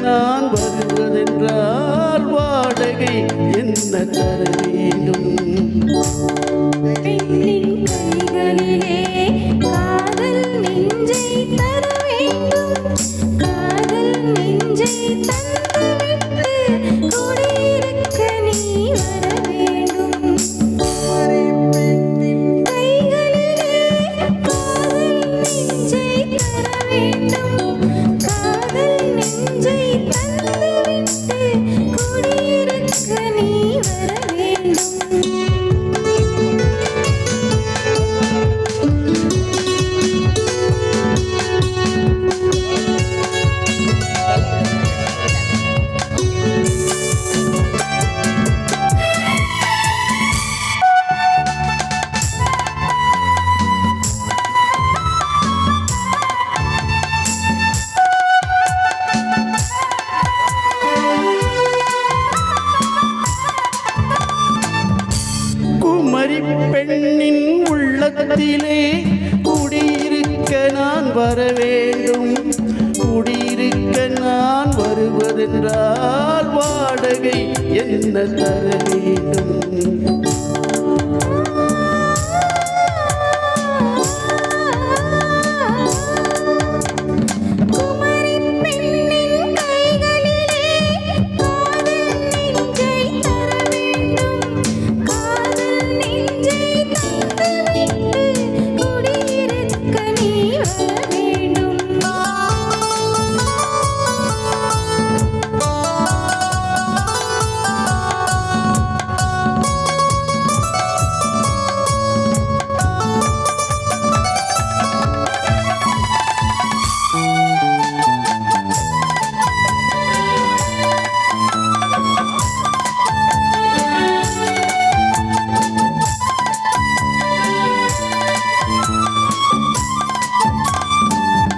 நான் வருவதென்றால் வாடகை என்ன தர வேண்டும்? பெண்ணின் கைகளிலே காதல் நெஞ்சை தர வேண்டும். காதல் நெஞ்சை தந்துவிட்டு குடியிருக்க நீ வர வேண்டும். பெண்ணின் கைகளிலே காதல் நெஞ்சை தர வேண்டும். காதல் நெஞ்சை தந்துவிட்டு குடியிருக்க நீ வர வேண்டும். குமரி பெண்ணின் உள்ளத்திலே குடியிருக்க நான் வர வேண்டும். குடியிருக்க நான் வருவதென்றால் வாடகை என்ன தர வேண்டும்? குமரி பெண்ணின் கைகளிலே காதல் நெஞ்சை தர வேண்டும். காதல் நெஞ்சை தந்துவிட்டு குடியிருக்க நீ வர வேண்டும்.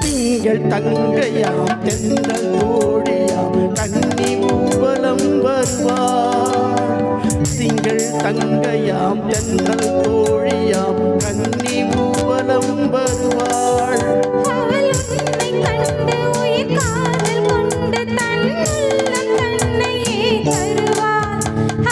திங்கள் தங்கையாம் தென்றல் தோழியாம் கன்னி ஊவலம் வருவாள். திங்கள் தங்கையாம் தென்றல் தோழியாம் கன்னி ஊவலம் வருவாள். அவள் உன்னை கண்டு உயிர் காதல் கொண்டு தன் உள்ளம் தன்னையே தருவாள்.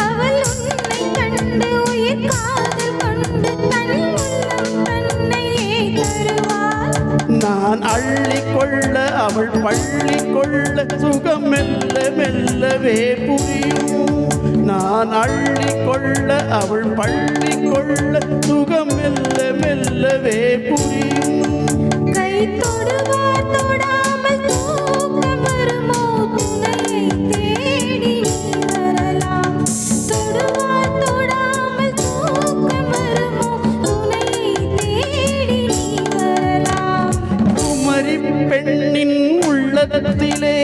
அவள் உன்னை கண்டு உயிர் காதல் கொண்டு தன் உள்ளம் தன்னையே தருவாள். நான் அள்ளிக்கொள்ள அவள் பள்ளிக்கொள்ள சுகம் மெல்ல மெல்லவே புரியும். நான் அள்ளிக்கொள்ள அவள் பள்ளிக்கொள்ள சுகம் மெல்ல மெல்லவே புரியும். கை தொடுவார் தொடாமல் தூக்கம் வருமோ? துணையை தேடி நீ வரலாம். தொடுவார் தொடாமல் தூக்கம் வருமோ? துணையை தேடி நீ வரலாம். குமரி பெண்ணின் உள்ளத்திலே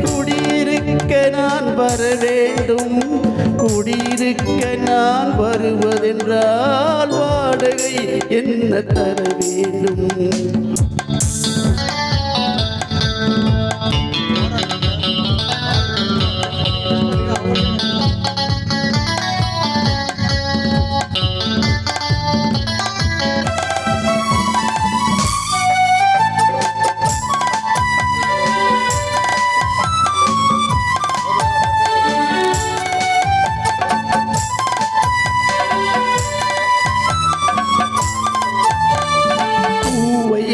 குடியிருக்க நான் வர வேண்டும். குடியிருக்க நான் வருவதென்றால் வாடகை என்ன தர வேண்டும்?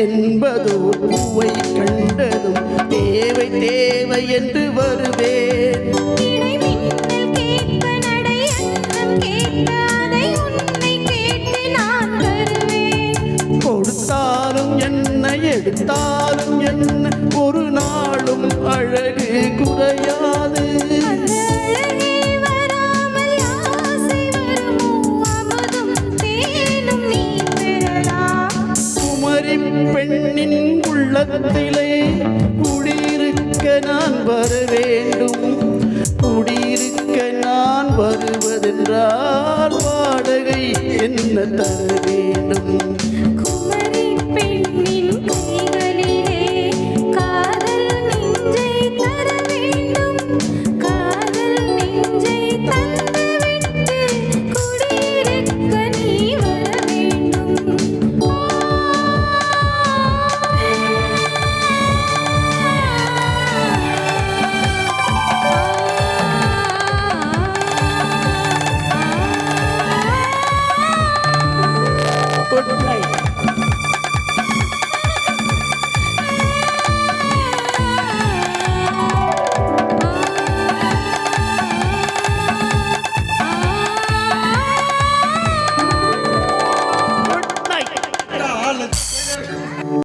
என்பதோ பூவை கண்டதும் தேவை தேவை என்று வருவேன். இடை மின்னல் கேட்க நடை அன்னம் கேட்க அதை உன்னை கேட்டு நான் தருவேன். கொடுத்தாலும் என்ன எடுத்தாலும் என்ன ஒரு நாளும் அழகு குறையாது. அந்த அழகே வராமல் ஆசை வருமோ? அமுதும் தேனும் நீ பெறலாம். குமரி பெண்ணின் உள்ளத்திலே குடியிருக்க நான் வர வேண்டும். குடியிருக்க நான் வருவதென்றால் வாடகை என்ன தர வேண்டும்?